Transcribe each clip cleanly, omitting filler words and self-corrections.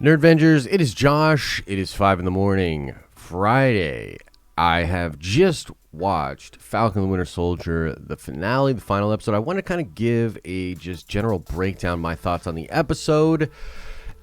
Nerdvengers, it is Josh. It is 5 in the morning, Friday. I have just watched Falcon the Winter Soldier, the finale, the final episode. I want to kind of give a just general breakdown, my thoughts on the episode.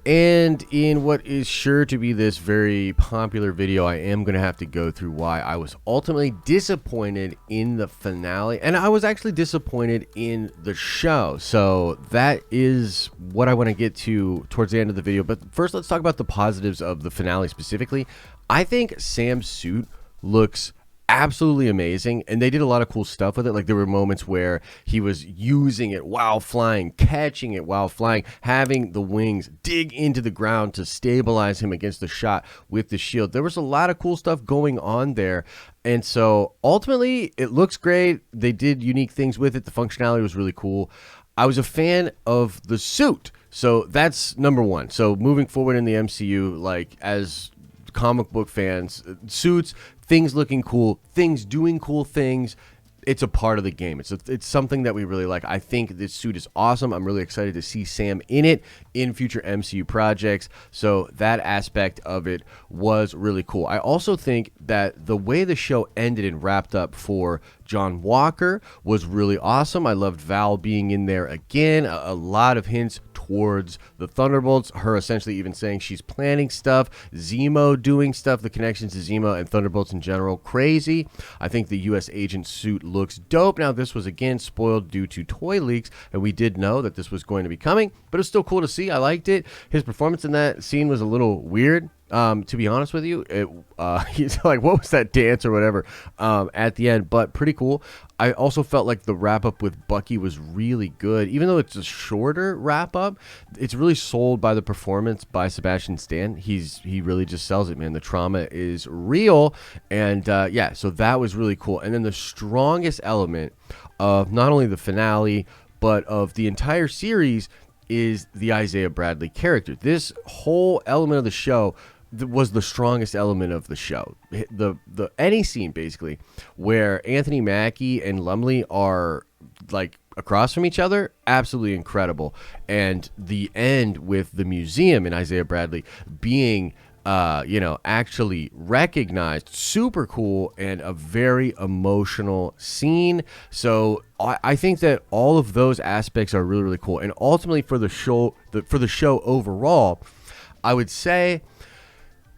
And in what is sure to be this very popular video, I am going to have to go through why I was ultimately disappointed in the finale. And I was actually disappointed in the show. So that is what I want to get to towards the end of the video. But first, let's talk about the positives of the finale specifically. I think Sam's suit looks absolutely amazing, and they did a lot of cool stuff with it. Like, there were moments where he was using it while flying, catching it while flying, having the wings dig into the ground to stabilize him against the shot with the shield. There was a lot of cool stuff going on there, and so ultimately it looks great. They did unique things with it. The functionality was really cool. I was a fan of the suit, so that's number one. So moving forward in the MCU, like, as comic book fans, suits, things looking cool, things doing cool things, it's a part of the game. It's something that we really like. I think this suit is awesome. I'm really excited to see Sam in it in future MCU projects. So that aspect of it was really cool. I also think that the way the show ended and wrapped up for John Walker was really awesome. I loved Val being in there again. A lot of hints towards the Thunderbolts, her essentially even saying she's planning stuff, Zemo doing stuff, the connections to Zemo and Thunderbolts in general, crazy. I think the U.S. agent suit looks dope. Now, this was again spoiled due to toy leaks, and we did know that this was going to be coming, but it's still cool to see. I liked it. His performance in that scene was a little weird. To be honest with you, he's like, what was that dance or whatever at the end, but pretty cool. I also felt like the wrap up with Bucky was really good. Even though it's a shorter wrap up, it's really sold by the performance by Sebastian Stan. He really just sells it, man. The trauma is real. And yeah, so that was really cool. And then the strongest element of not only the finale, but of the entire series is the Isaiah Bradley character. This whole element of the show was the strongest element of the show. The any scene basically where Anthony Mackie and Lumley are like across from each other, absolutely incredible. And the end with the museum and Isaiah Bradley being actually recognized, super cool, and a very emotional scene. So I think that all of those aspects are really, really cool. And ultimately for the show overall, I would say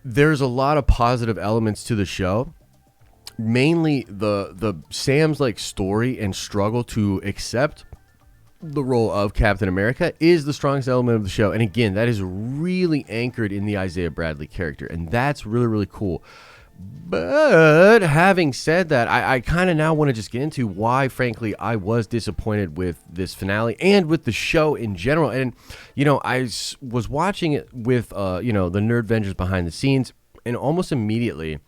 there's a lot of positive elements to the show. Mainly the Sam's like story and struggle to accept the role of Captain America is the strongest element of the show. And again, that is really anchored in the Isaiah Bradley character, and that's really, really cool. But having said that, I kind of now want to just get into why, frankly, I was disappointed with this finale and with the show in general. And, I was watching it with, the Nerdvengers behind the scenes, and almost immediately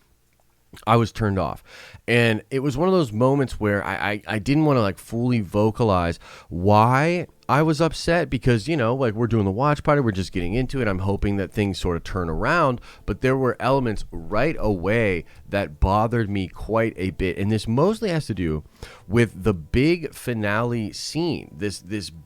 I was turned off. And it was one of those moments where I didn't want to like fully vocalize why I was upset, because, like, we're doing the watch party, we're just getting into it. I'm hoping that things sort of turn around, but there were elements right away that bothered me quite a bit. And this mostly has to do with the big finale scene, this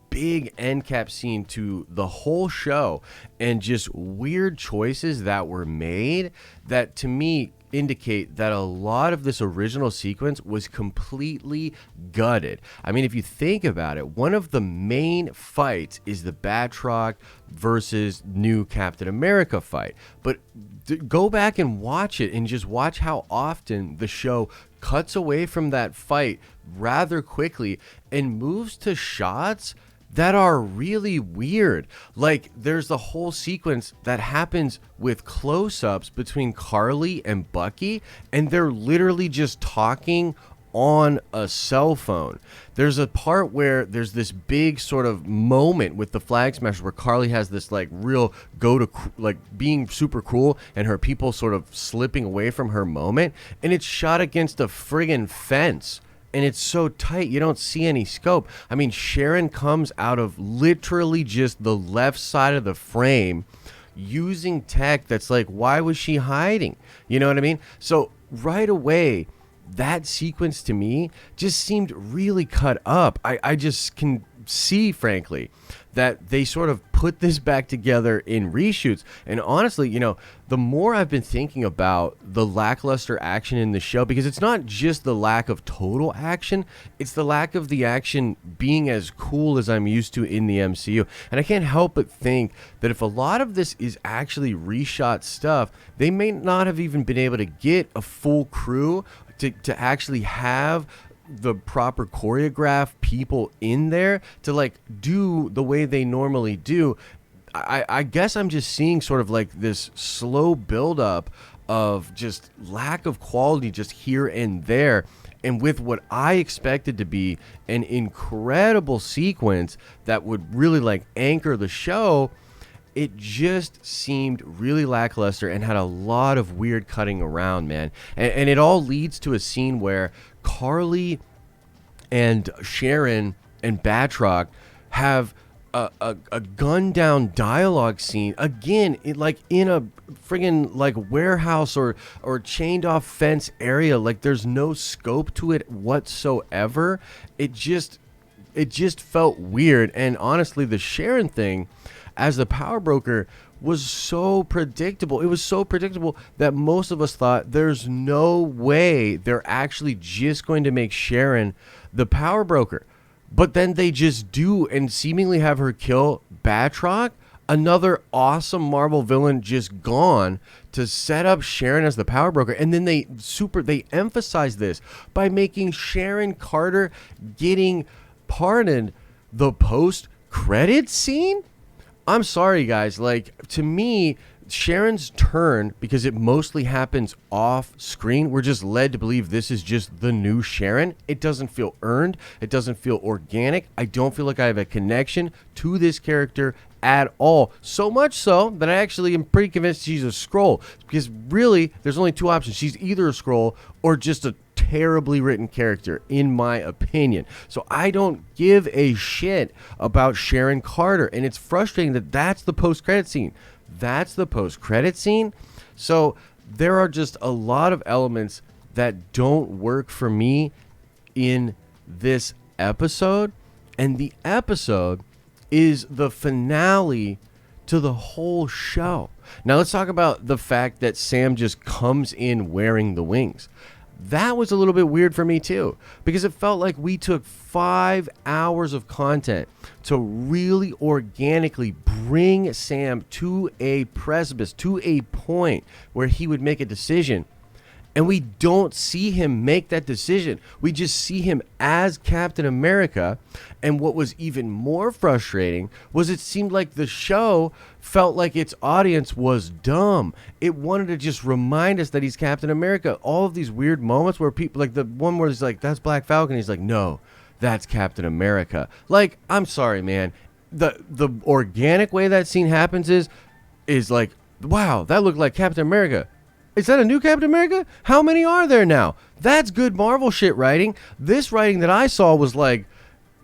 big end cap scene to the whole show, and just weird choices that were made that to me indicate that a lot of this original sequence was completely gutted. I mean, if you think about it, one of the main fights is the Batroc versus new Captain America fight. But go back and watch it and just watch how often the show cuts away from that fight rather quickly and moves to shots that are really weird. Like, there's the whole sequence that happens with close-ups between Carly and Bucky, and they're literally just talking on a cell phone. There's a part where there's this big sort of moment with the Flag Smash where Carly has this like real being super cool and her people sort of slipping away from her moment, and it's shot against a friggin' fence. And it's so tight, you don't see any scope. I mean, Sharon comes out of literally just the left side of the frame using tech that's like, why was she hiding? You know what I mean? So right away, that sequence to me just seemed really cut up. I just can see, frankly, that they sort of put this back together in reshoots. And honestly, the more I've been thinking about the lackluster action in the show, because it's not just the lack of total action, it's the lack of the action being as cool as I'm used to in the MCU. And I can't help but think that if a lot of this is actually reshot stuff, they may not have even been able to get a full crew to actually have the proper choreographed people in there to like do the way they normally do. I guess I'm just seeing sort of like this slow buildup of just lack of quality just here and there. And with what I expected to be an incredible sequence that would really like anchor the show, it just seemed really lackluster and had a lot of weird cutting around, man. And it all leads to a scene where Carly and Sharon and Batroc have a gunned down dialogue scene again, like in a friggin' like warehouse or chained off fence area. Like there's no scope to it whatsoever. It just felt weird. And honestly, the Sharon thing as the power broker was so predictable. It was so predictable that most of us thought there's no way they're actually just going to make Sharon the power broker. But then they just do and seemingly have her kill Batroc, another awesome Marvel villain just gone, to set up Sharon as the power broker. And then they emphasize this by making Sharon Carter getting pardoned the post-credits scene. I'm sorry, guys. Like, to me, Sharon's turn, because it mostly happens off screen, we're just led to believe this is just the new Sharon. It doesn't feel earned. It doesn't feel organic. I don't feel like I have a connection to this character at all. So much so that I actually am pretty convinced she's a Skrull, because really there's only two options. She's either a Skrull or just a terribly written character, in my opinion. So I don't give a shit about Sharon Carter, and it's frustrating that that's the post-credit scene. That's the post-credit scene. So there are just a lot of elements that don't work for me in this episode, and the episode is the finale to the whole show. Now let's talk about the fact that Sam just comes in wearing the wings. That was a little bit weird for me too, because it felt like we took 5 hours of content to really organically bring Sam to a precipice, to a point where he would make a decision. And we don't see him make that decision. We just see him as Captain America. And what was even more frustrating was it seemed like the show felt like its audience was dumb. It wanted to just remind us that he's Captain America. All of these weird moments where people, like the one where he's like, that's Black Falcon. He's like, no, that's Captain America. Like, I'm sorry, man. The organic way that scene happens is like, wow, that looked like Captain America. Is that a new Captain America? How many are there now? That's good Marvel shit writing. This writing that I saw was like,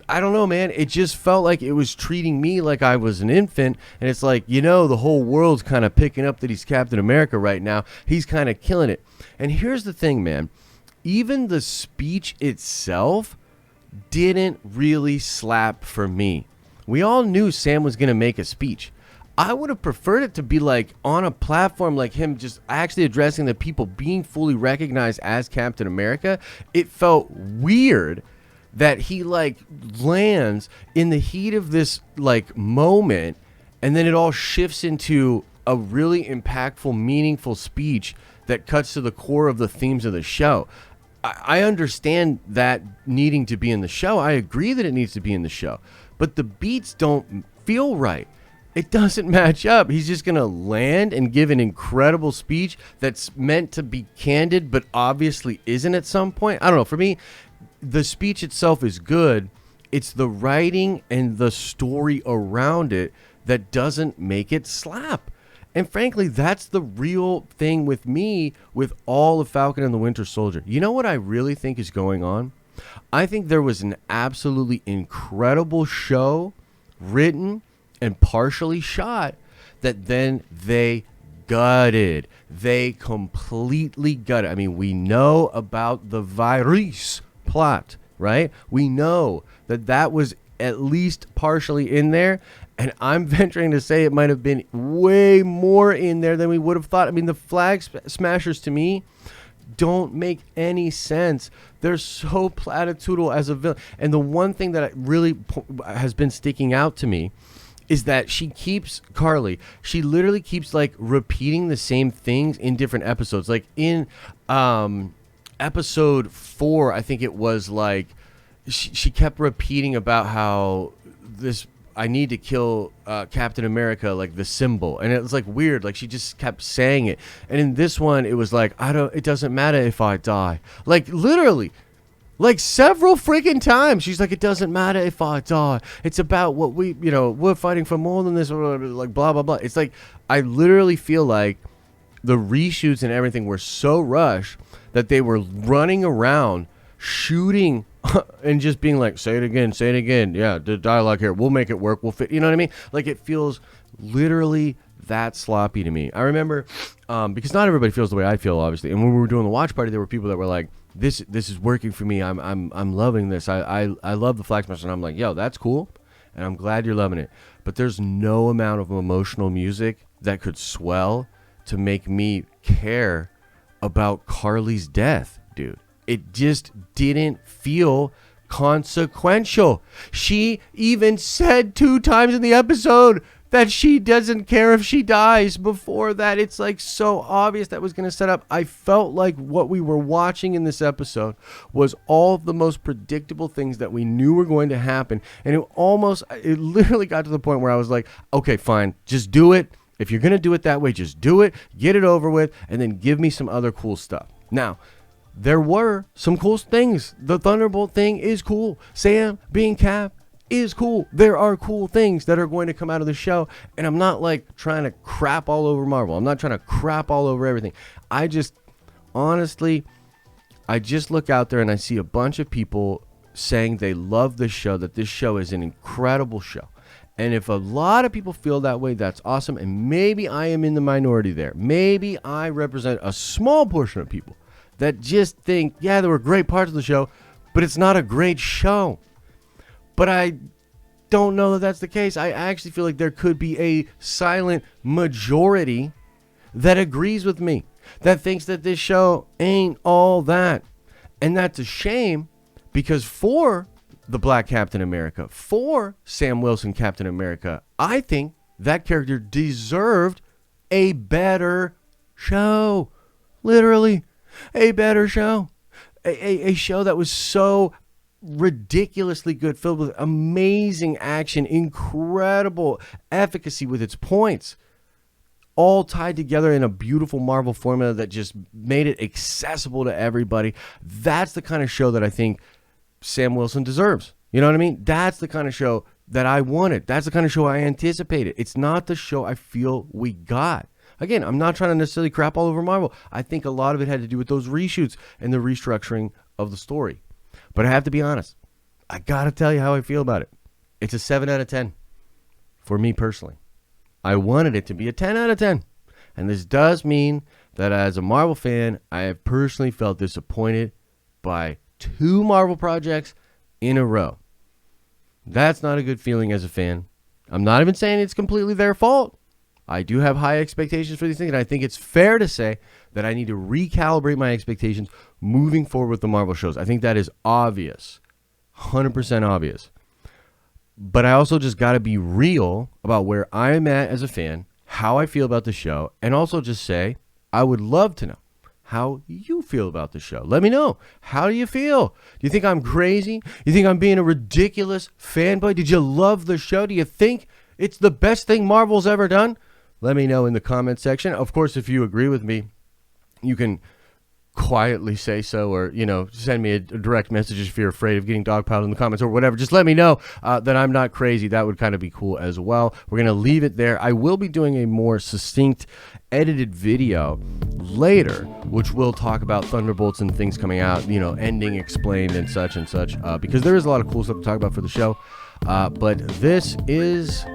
I don't know, man. It just felt like it was treating me like I was an infant. And it's like, the whole world's kind of picking up that he's Captain America right now. He's kind of killing it. And here's the thing, man. Even the speech itself didn't really slap for me. We all knew Sam was going to make a speech. I would have preferred it to be like on a platform like him just actually addressing the people, being fully recognized as Captain America. It felt weird that he like lands in the heat of this like moment, and then it all shifts into a really impactful, meaningful speech that cuts to the core of the themes of the show. I understand that needing to be in the show. I agree that it needs to be in the show, but the beats don't feel right. It doesn't match up. He's just going to land and give an incredible speech that's meant to be candid, but obviously isn't at some point. I don't know. For me, the speech itself is good. It's the writing and the story around it that doesn't make it slap. And frankly, that's the real thing with me with all of Falcon and the Winter Soldier. You know what I really think is going on? I think there was an absolutely incredible show written and partially shot that then they gutted. They completely gutted. I mean, we know about the virus plot, right? We know that was at least partially in there. And I'm venturing to say it might have been way more in there than we would have thought. I mean, the flag smashers to me don't make any sense. They're so platitudinal as a villain. And the one thing that really has been sticking out to me is that Carly literally keeps like repeating the same things in different episodes. Like in episode 4, I think it was like she kept repeating about how I need to kill Captain America, like the symbol. And it was like weird. Like she just kept saying it. And in this one, it was like, it doesn't matter if I die. Like literally, like several freaking times. She's like, it doesn't matter if I die. It's about what we're fighting for more than this, or like blah, blah, blah. It's like, I literally feel like the reshoots and everything were so rushed that they were running around shooting and just being like, say it again. Yeah, the dialogue here, we'll make it work. We'll fit. You know what I mean? Like it feels literally that sloppy to me. I remember because not everybody feels the way I feel, obviously. And when we were doing the watch party, there were people that were like, this is working for me. I'm loving this. I love the flag smash. And I'm like, yo, that's cool. And I'm glad you're loving it. But there's no amount of emotional music that could swell to make me care about Carly's death, dude. It just didn't feel consequential. She even said 2 times in the episode that she doesn't care if she dies. Before that, it's like so obvious that was going to set up. I felt like what we were watching in this episode was all of the most predictable things that we knew were going to happen. And it literally got to the point where I was like, okay, fine, just do it. If you're going to do it that way, just do it, get it over with, and then give me some other cool stuff. Now, there were some cool things. The Thunderbolt thing is cool. Sam being Cap is cool. There are cool things that are going to come out of the show. And I'm not like trying to crap all over Marvel. I'm not trying to crap all over everything. I just look out there and I see a bunch of people saying they love this show, that this show is an incredible show. And if a lot of people feel that way, that's awesome. And maybe I am in the minority there. Maybe I represent a small portion of people that just think, yeah, there were great parts of the show, but it's not a great show. But I don't know that that's the case. I actually feel like there could be a silent majority that agrees with me, that thinks that this show ain't all that. And that's a shame, because for the Black Captain America, for Sam Wilson Captain America, I think that character deserved a better show. Literally. A better show, a show that was so ridiculously good, filled with amazing action, incredible efficacy with its points, all tied together in a beautiful Marvel formula that just made it accessible to everybody. That's the kind of show that I think Sam Wilson deserves. You know what I mean? That's the kind of show that I wanted. That's the kind of show I anticipated. It's not the show I feel we got. Again, I'm not trying to necessarily crap all over Marvel. I think a lot of it had to do with those reshoots and the restructuring of the story. But I have to be honest. I got to tell you how I feel about it. It's a 7 out of 10 for me personally. I wanted it to be a 10 out of 10. And this does mean that as a Marvel fan, I have personally felt disappointed by 2 Marvel projects in a row. That's not a good feeling as a fan. I'm not even saying it's completely their fault. I do have high expectations for these things, and I think it's fair to say that I need to recalibrate my expectations moving forward with the Marvel shows. I think that is obvious, 100% obvious. But I also just got to be real about where I'm at as a fan, how I feel about the show, and also just say, I would love to know how you feel about the show. Let me know. How do you feel? Do you think I'm crazy? You think I'm being a ridiculous fanboy? Did you love the show? Do you think it's the best thing Marvel's ever done? Let me know in the comment section. Of course, if you agree with me, you can quietly say so, or, send me a direct message if you're afraid of getting dogpiled in the comments or whatever. Just let me know that I'm not crazy. That would kind of be cool as well. We're going to leave it there. I will be doing a more succinct edited video later, which will talk about Thunderbolts and things coming out, ending explained and such, because there is a lot of cool stuff to talk about for the show. But this is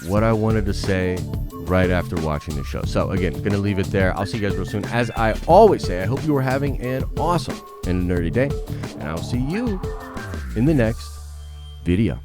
what I wanted to say right after watching the show. So again, gonna leave it there. I'll see you guys real soon. As I always say, I hope you are having an awesome and nerdy day, and I'll see you in the next video.